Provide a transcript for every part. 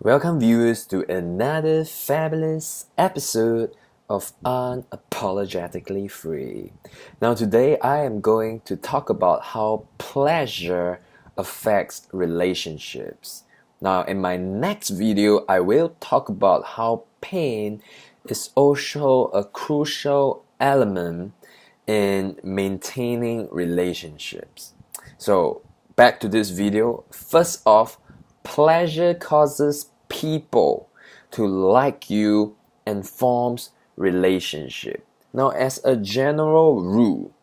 Welcome viewers to another fabulous episode of Unapologetically Free. Now today I am going to talk about how pleasure affects relationships. Now in my next video I will talk about how pain is also a crucial element in maintaining relationships. So back to this video. First off, pleasure causes people to like you and forms relationship. Now, as a general rule,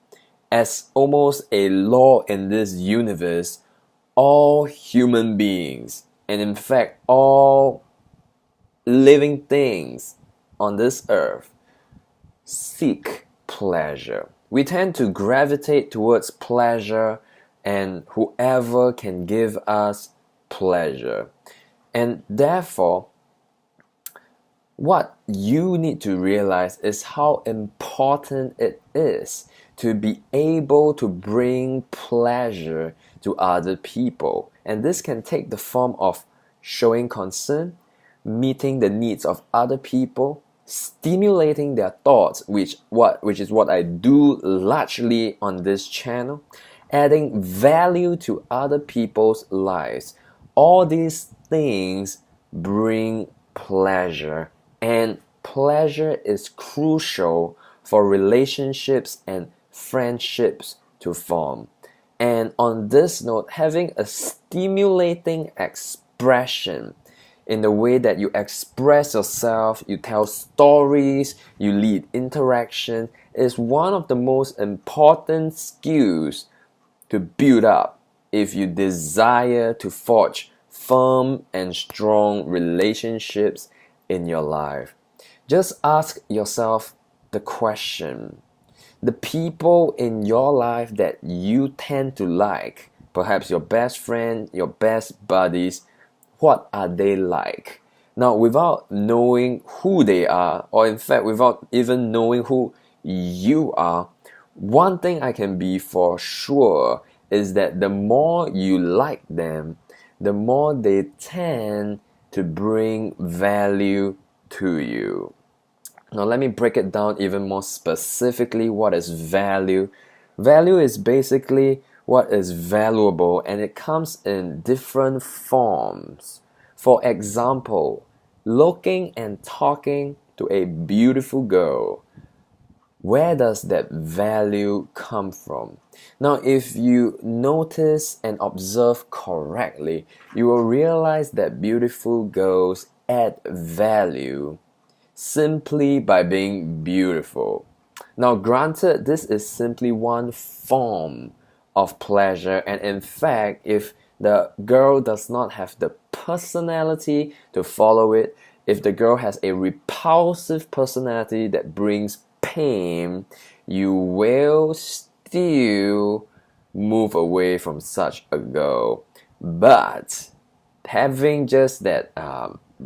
as almost a law in this universe, all human beings, and in fact all living things on this earth, seek pleasure. We tend to gravitate towards pleasure and whoever can give us pleasure. And therefore, what you need to realize is how important it is to be able to bring pleasure to other people. And this can take the form of showing concern, meeting the needs of other people, stimulating their thoughts, which is what I do largely on this channel, adding value to other people's lives. All these things bring pleasure, and pleasure is crucial for relationships and friendships to form. And on this note, having a stimulating expression in the way that you express yourself, you tell stories, you lead interaction is one of the most important skills to build up if you desire to forge firm and strong relationships in your life. Just ask yourself the question: the people in your life that you tend to like, perhaps your best friend, your best buddies, what are they like? Now, without knowing who they are, or in fact without even knowing who you are, one thing I can be for sure is that the more you like them, the more they tend to bring value to you. Now let me break it down even more specifically. What is value? Value is basically what is valuable, and it comes in different forms. For example, looking and talking to a beautiful girl. Where does that value come from? Now, if you notice and observe correctly, you will realize that beautiful girls add value simply by being beautiful. Now, granted, this is simply one form of pleasure, and in fact, if the girl does not have the personality to follow it, if the girl has a repulsive personality that brings pain, you will still move away from such a girl. But having just that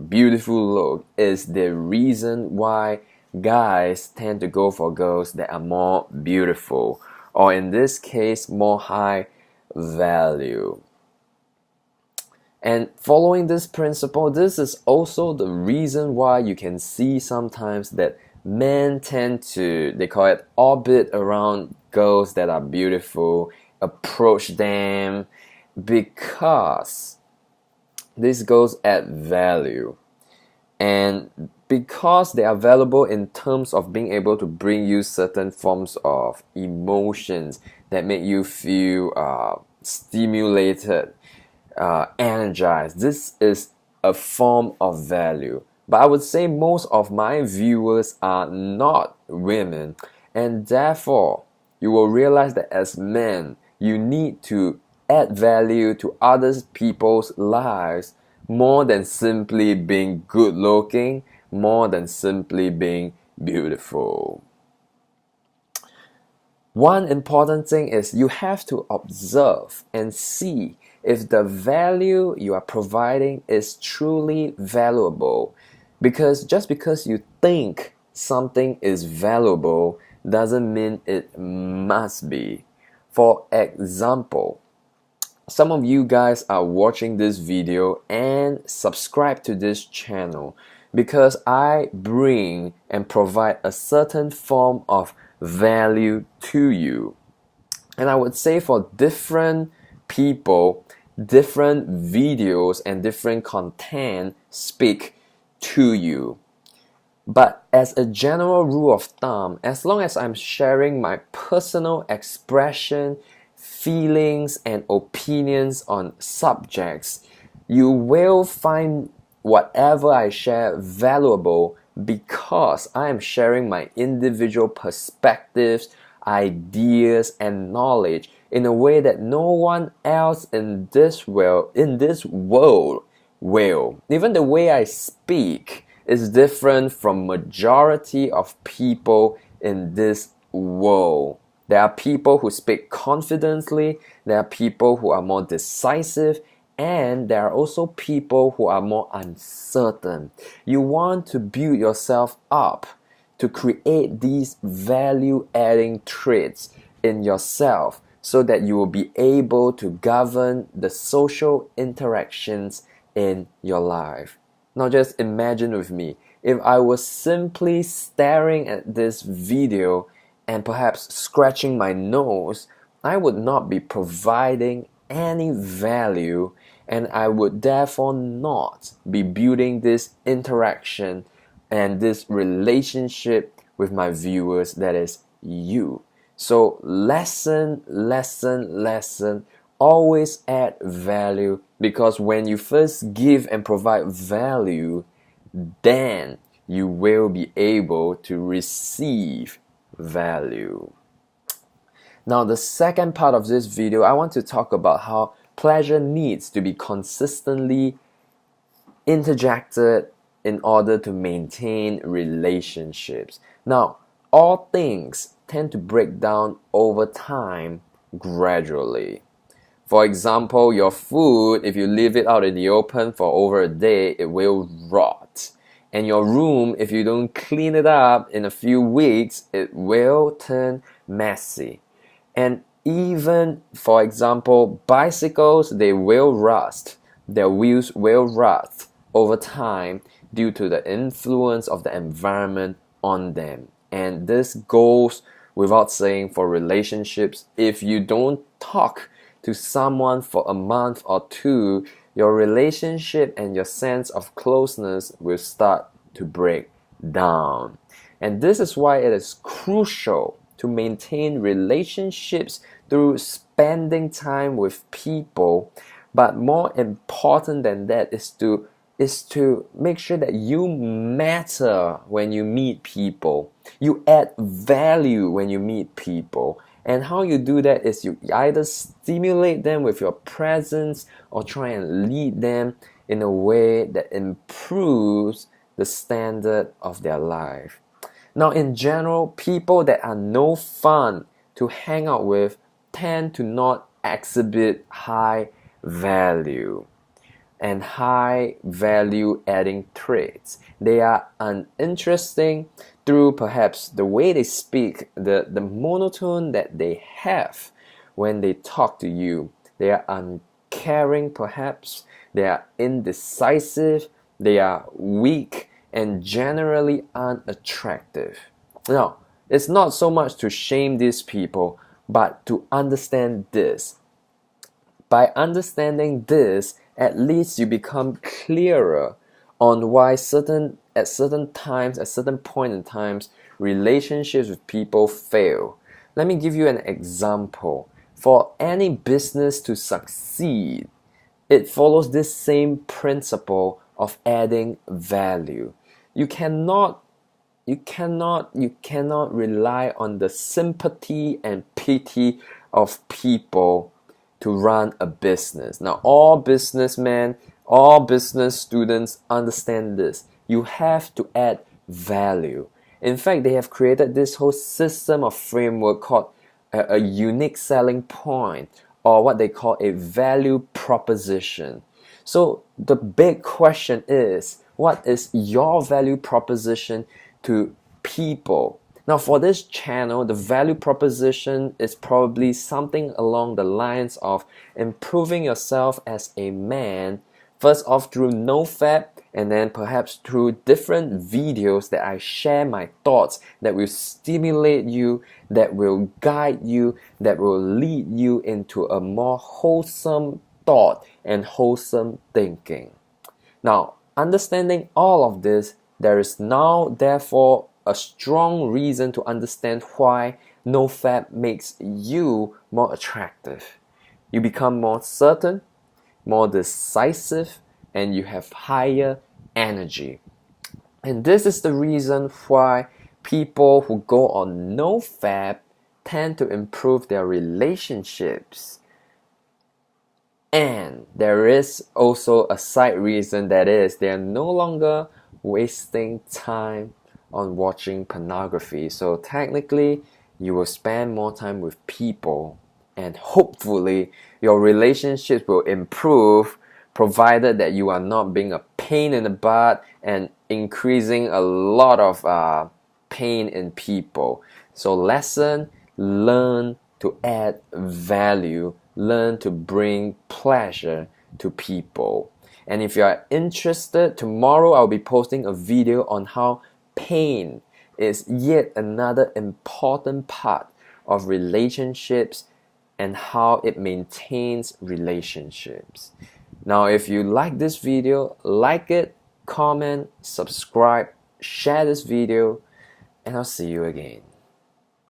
beautiful look is the reason why guys tend to go for girls that are more beautiful, or in this case, more high value. And following this principle, this is also the reason why you can see sometimes that men tend to, they call it, orbit around girls that are beautiful, approach them, because these girls add value. And because they are valuable in terms of being able to bring you certain forms of emotions that make you feel stimulated, energized, this is a form of value. But I would say most of my viewers are not women, and therefore you will realize that as men, you need to add value to other people's lives more than simply being good looking, more than simply being beautiful. One important thing is you have to observe and see if the value you are providing is truly valuable. Because just because you think something is valuable doesn't mean it must be. For example, some of you guys are watching this video and subscribe to this channel because I bring and provide a certain form of value to you. And I would say for different people, different videos and different content speak to you. But as a general rule of thumb, as long as I'm sharing my personal expression, feelings, and opinions on subjects, you will find whatever I share valuable because I am sharing my individual perspectives, ideas, and knowledge in a way that no one else in this world will. Even the way I speak is different from majority of people in this world. There are people who speak confidently, there are people who are more decisive, and there are also people who are more uncertain. You want to build yourself up to create these value-adding traits in yourself so that you will be able to govern the social interactions in your life. Now just imagine with me, if I was simply staring at this video and perhaps scratching my nose, I would not be providing any value and I would therefore not be building this interaction and this relationship with my viewers, that is you. So lesson, always add value, because when you first give and provide value, then you will be able to receive value. Now, the second part of this video, I want to talk about how pleasure needs to be consistently interjected in order to maintain relationships. Now, all things tend to break down over time gradually. For example, your food, if you leave it out in the open for over a day, it will rot. And your room, if you don't clean it up in a few weeks, it will turn messy. And even, for example, bicycles, they will rust. Their wheels will rust over time due to the influence of the environment on them. And this goes without saying for relationships. If you don't talk to someone for a month or two, your relationship and your sense of closeness will start to break down. And this is why it is crucial to maintain relationships through spending time with people. But more important than that is to make sure that you matter when you meet people. You add value when you meet people. And how you do that is you either stimulate them with your presence or try and lead them in a way that improves the standard of their life. Now, in general, people that are no fun to hang out with tend to not exhibit high value and high value adding traits. They are uninteresting through perhaps the way they speak, the monotone that they have when they talk to you. They are uncaring perhaps, they are indecisive, they are weak, and generally unattractive. Now, it's not so much to shame these people, but to understand this. By understanding this, at least you become clearer on why at certain times, at certain point in times, relationships with people fail. Let me give you an example. For any business to succeed, it follows this same principle of adding value. You cannot rely on the sympathy and pity of people to run a business. Now, all businessmen, all business students understand this. You have to add value. In fact, they have created this whole system of framework called a unique selling point, or what they call a value proposition. So the big question is, what is your value proposition to people? Now for this channel, the value proposition is probably something along the lines of improving yourself as a man, first off through NoFap, and then perhaps through different videos that I share my thoughts that will stimulate you, that will guide you, that will lead you into a more wholesome thought and wholesome thinking. Now, understanding all of this, there is now therefore a strong reason to understand why NoFap makes you more attractive. You become more certain, more decisive, and you have higher energy. And this is the reason why people who go on NoFap tend to improve their relationships. And there is also a side reason, that is they are no longer wasting time on watching pornography. So technically, you will spend more time with people, and hopefully your relationships will improve, provided that you are not being a pain in the butt and increasing a lot of pain in people. So learn to add value, learn to bring pleasure to people. And if you are interested, tomorrow I'll be posting a video on how pain is yet another important part of relationships and how it maintains relationships. Now, if you like this video, like it, comment, subscribe, share this video, and I'll see you again.